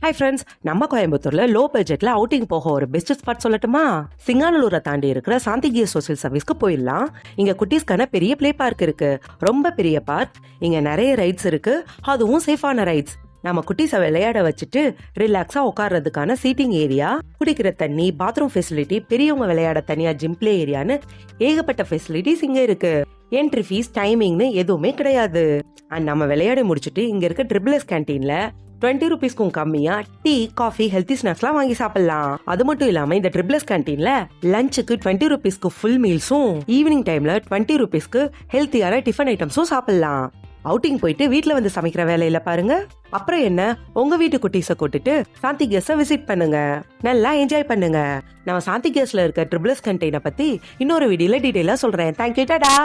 Hi friends, நம்ம கோயம்புத்தூர்ல low பட்ஜெட்ல அவுட்டிங் போக ஒரு பெஸ்ட் ஸ்பாட் சொல்லட்டுமா? சிங்கானலூரை தாண்டி இருக்கிற சாந்திகிய சோசியல் சர்வீஸ்க்கு போயிடலாம். இங்க குட்டீஸ்க்கான பெரிய பிளே பார்க் இருக்கு. ரொம்ப பெரிய பார்க். இங்க நிறைய ரைட்ஸ் இருக்கு, அதுவும் சேஃபான ரைட்ஸ். நம்ம குட்டீஸை விளையாட வச்சுட்டு ரிலாக்ஸா உட்கார்றதுக்கான சீட்டிங் ஏரியா, குடிக்கிற தண்ணி, பாத்ரூம் ஃபெசிலிட்டி, பெரியவங்க விளையாட தனியா ஜிம் பிளே ஏரியான்னு ஏகப்பட்ட ஃபெசிலிட்டிஸ் இங்க இருக்கு. என்ட்ரி ஃபீஸ், டைமிங்னு எதுவுமே கிடையாது. அண்ட் நம்ம விளையாடி முடிச்சுட்டு இங்க இருக்க ட்ரிபிள்எஸ் கேன்டீன்ல 20 ரூபீஸ்க்கும் கம்மியா டீ, காஃபி, ஹெல்த்தி ஸ்நாக்ஸ்லாம் வாங்கி சாப்பிடலாம். அது மட்டும் இல்லாம இந்த ட்ரிபிள்எஸ் கேன்டீன்ல லஞ்சுக்கு 20 ரூபீஸ்க்கு ஃபுல் மீல்ஸும், ஈவினிங் டைம்ல 20 ரூபீஸ்க்கு ஹெல்த்தியான டிஃபன் ஐட்டம்ஸும் சாப்பிடலாம். அவுட்டிங் போயிட்டு வீட்டுல வந்து சமைக்கிற வேலையில பாருங்க. அப்புறம் என்ன, உங்க வீட்டு குட்டீஸை கூட்டிட்டு சாந்தி கெஸ்ட விசிட் பண்ணுங்க, நல்லா என்ஜாய் பண்ணுங்க. நம்ம சாந்தி கெஸ்ட்ல இருக்க ட்ரிபிள்எஸ் கேன்டீனை பத்தி இன்னொரு வீடியோல டீடைலா சொல்றேன். தேங்க்யூ, டாடா.